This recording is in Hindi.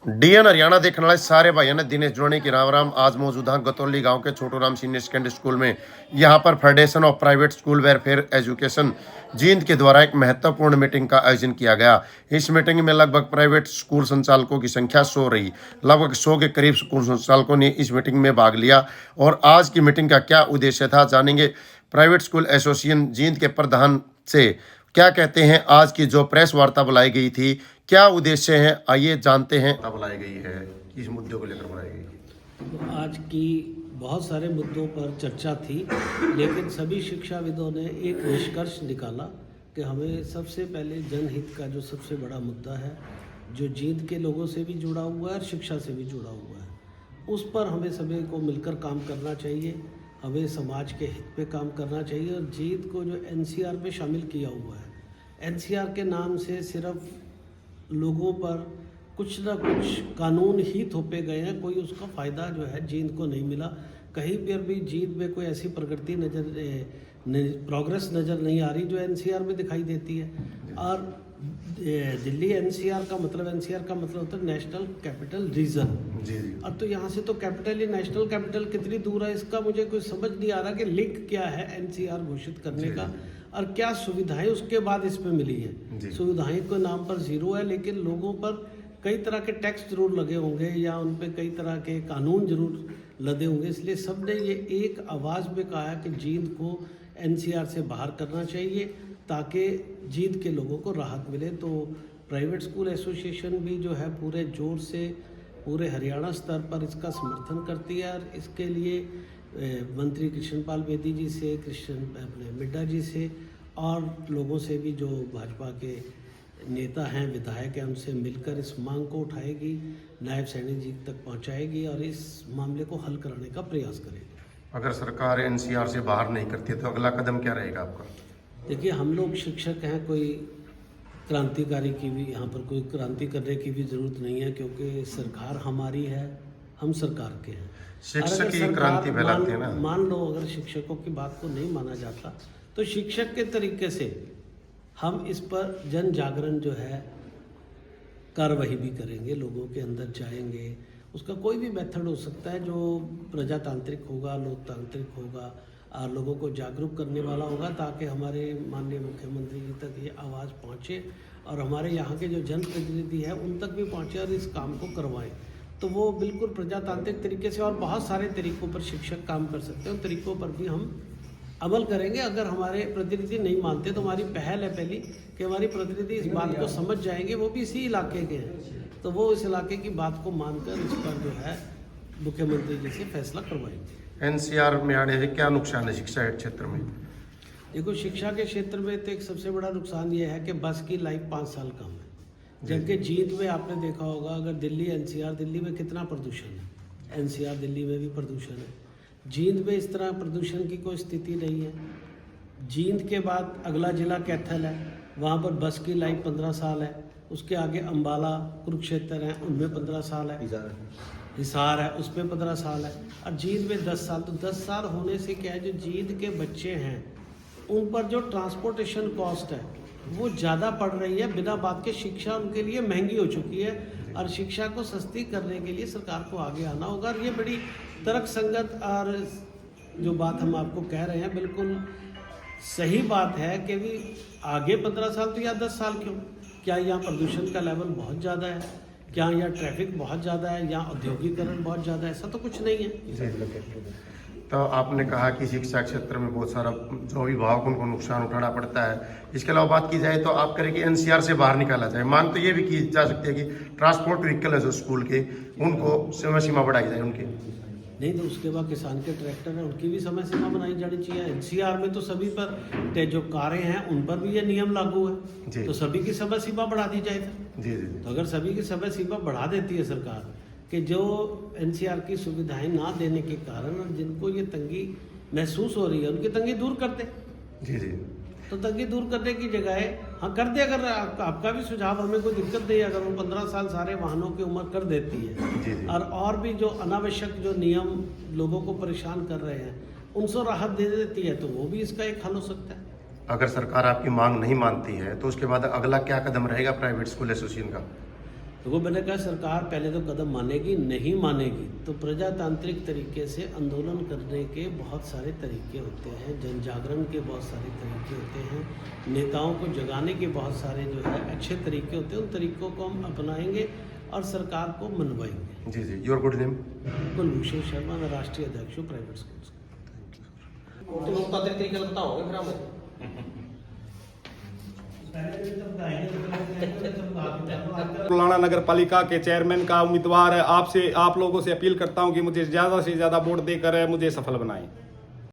डीएन हरियाणा देखने वाले सारे भाइयों ने दिनेश जोनी की राम राम। आज मौजूद हैं गतौली गांव के Chhotu Ram senior secondary school में। यहां पर federation of private school welfare education Jind के द्वारा एक महत्वपूर्ण मीटिंग का आयोजन किया गया। इस मीटिंग में लगभग प्राइवेट स्कूल संचालकों की संख्या 100 रही। लगभग 100 के करीब स्कूल संचालकों ने इस मीटिंग में भाग लिया और आज की मीटिंग का क्या उद्देश्य था जानेंगे प्राइवेट स्कूल एसोसिएशन जींद के प्रधान से। क्या कहते हैं आज की जो प्रेस वार्ता बुलाई गई थी, क्या उद्देश्य है, आइए जानते हैं। बुलाई गई है, किस मुद्दे को लेकर बुलाई गई? तो आज की बहुत सारे मुद्दों पर चर्चा थी, लेकिन सभी शिक्षाविदों ने एक निष्कर्ष निकाला कि हमें सबसे पहले जनहित का जो सबसे बड़ा मुद्दा है, जो जींद के लोगों से भी जुड़ा हुआ है और शिक्षा से भी जुड़ा हुआ है, उस पर हमें सभी को मिलकर काम करना चाहिए। हमें समाज के हित पे काम करना चाहिए। और जींद को जो एनसीआर में शामिल किया हुआ है, एनसीआर के नाम से सिर्फ लोगों पर कुछ ना कुछ कानून ही थोपे गए हैं, कोई उसका फ़ायदा जो है जींद को नहीं मिला। कहीं पर भी जींद में कोई ऐसी प्रगति प्रोग्रेस नज़र नहीं आ रही जो एनसीआर में दिखाई देती है। और दिल्ली एनसीआर का मतलब होता है नेशनल कैपिटल रीजन। अब तो यहाँ से तो कैपिटल ही नेशनल कैपिटल कितनी दूर है, इसका मुझे कोई समझ नहीं आ रहा कि लिंक क्या है एनसीआर घोषित करने का और क्या सुविधाएं उसके बाद इसमें मिली हैं। सुविधाएं के नाम पर जीरो है, लेकिन लोगों पर कई तरह के टैक्स जरूर लगे होंगे या उन पर कई तरह के कानून जरूर लदे होंगे। इसलिए सब ने ये एक आवाज़ में कहा है कि जींद को एनसीआर से बाहर करना चाहिए ताकि जींद के लोगों को राहत मिले। तो प्राइवेट स्कूल एसोसिएशन भी जो है पूरे जोर से पूरे हरियाणा स्तर पर इसका समर्थन करती है। और इसके लिए मंत्री कृष्णपाल बेदी जी से, अपने मिड्डा जी से और लोगों से भी जो भाजपा के नेता हैं, विधायक हैं, उनसे मिलकर इस मांग को उठाएगी, नायब सैनिक जी तक पहुंचाएगी और इस मामले को हल कराने का प्रयास करेगी। अगर सरकार एनसीआर से बाहर नहीं करती तो अगला कदम क्या रहेगा आपका? देखिए, हम लोग शिक्षक हैं, कोई क्रांतिकारी की भी यहाँ पर कोई क्रांति करने की भी ज़रूरत नहीं है, क्योंकि सरकार हमारी है, हम सरकार के हैं। शिक्षक की क्रांति फैलाते हैं ना। मान लो अगर शिक्षकों की बात को नहीं माना जाता तो शिक्षक के तरीके से हम इस पर जन जागरण जो है कार्रवाई भी करेंगे, लोगों के अंदर जाएंगे। उसका कोई भी मेथड हो सकता है जो प्रजातांत्रिक होगा, लोकतांत्रिक होगा और लोगों को जागरूक करने वाला होगा, ताकि हमारे माननीय मुख्यमंत्री जी तक ये आवाज़ पहुँचे और हमारे यहाँ के जो जनप्रतिनिधि हैं उन तक भी पहुँचे और इस काम को करवाएं। तो वो बिल्कुल प्रजातांत्रिक तरीके से और बहुत सारे तरीक़ों पर शिक्षक काम कर सकते हैं, उन तरीक़ों पर भी हम अमल करेंगे। अगर हमारे प्रतिनिधि नहीं मानते तो हमारी पहल है पहली कि हमारी प्रतिनिधि इस बात को समझ जाएंगे, वो भी इसी इलाके के हैं, तो वो इस इलाके की बात को मानकर इस पर जो है मुख्यमंत्री जी से फैसला करवाएंगे। एनसीआर में आने से क्या नुकसान है शिक्षा के क्षेत्र में? देखो, शिक्षा के क्षेत्र में तो एक सबसे बड़ा नुकसान ये है कि बस की लाइफ 5 साल कम है, जबकि जींद में आपने देखा होगा, अगर दिल्ली एनसीआर, दिल्ली में कितना प्रदूषण है, एनसीआर दिल्ली में भी प्रदूषण है, जींद में इस तरह प्रदूषण की कोई स्थिति नहीं है। जींद के बाद अगला ज़िला कैथल है, वहाँ पर बस की लाइफ 15 साल है। उसके आगे अम्बाला, कुरुक्षेत्र हैं, उनमें 15 साल है। हिसार है, उसमें 15 साल है। और जींद में 10 साल। तो 10 साल होने से क्या है, जो जींद के बच्चे हैं उन पर जो ट्रांसपोर्टेशन कॉस्ट है वो ज़्यादा पड़ रही है। बिना बात के शिक्षा उनके लिए महंगी हो चुकी है और शिक्षा को सस्ती करने के लिए सरकार को आगे आना होगा। और ये बड़ी तर्कसंगत और जो बात हम आपको कह रहे हैं बिल्कुल सही बात है कि भी आगे 15 साल तो या 10 साल क्यों? क्या यहाँ प्रदूषण का लेवल बहुत ज़्यादा है? क्या यहाँ ट्रैफिक बहुत ज़्यादा है? यहाँ औद्योगिकरण बहुत ज़्यादा है? ऐसा तो कुछ नहीं है। तो आपने कहा कि शिक्षा क्षेत्र में बहुत सारा जो अभिभावक उनको नुकसान उठाना पड़ता है। इसके अलावा बात की जाए तो आप करें कि एनसीआर से बाहर निकाला जाए। मांग तो ये भी की जा सकती है कि ट्रांसपोर्ट व्हीकल है जो स्कूल के, उनको समय सीमा बढ़ाई जाए उनकी। नहीं तो उसके बाद किसान के ट्रैक्टर हैं, उनकी भी समय सीमा बनाई जानी चाहिए। एनसीआर में तो सभी पर जो कारें हैं उन पर भी ये नियम लागू है, तो सभी की समय सीमा बढ़ा दी जाए। जी। तो अगर सभी की समय सीमा बढ़ा देती है सरकार कि जो एनसीआर की सुविधाएं ना देने के कारण और जिनको ये तंगी महसूस हो रही है उनकी तंगी दूर करते। जी। तो तंगी दूर करने की जगह हाँ कर दे। अगर आपका भी सुझाव, हमें कोई दिक्कत नहीं है अगर वो 15 साल सारे वाहनों की उम्र कर देती है। और भी जो अनावश्यक जो नियम लोगों को परेशान कर रहे हैं उनसे राहत दे देती है, तो वो भी इसका एक हल हो सकता है। अगर सरकार आपकी मांग नहीं मानती है तो उसके बाद अगला क्या कदम रहेगा प्राइवेट स्कूल एसोसिएशन का? तो मैंने कहा सरकार पहले तो कदम मानेगी, नहीं मानेगी तो प्रजातांत्रिक तरीके से आंदोलन करने के बहुत सारे तरीके होते हैं, जन जागरण के बहुत सारे तरीके होते हैं, नेताओं को जगाने के बहुत सारे जो है अच्छे तरीके होते हैं। उन तरीकों को हम अपनाएंगे और सरकार को मनवाएंगे। जी जी, your good name? Kulbhushan Sharma, मैं राष्ट्रीय अध्यक्ष हूँ प्राइवेट स्कूल्स। लोकतांत्रिक तरीके से बताओगे फिर हमें। पुराना नगर पालिका के चेयरमैन का उम्मीदवार है। आपसे आप लोगों से अपील करता हूं कि मुझे ज़्यादा से ज़्यादा वोट देकर मुझे सफल बनाएं।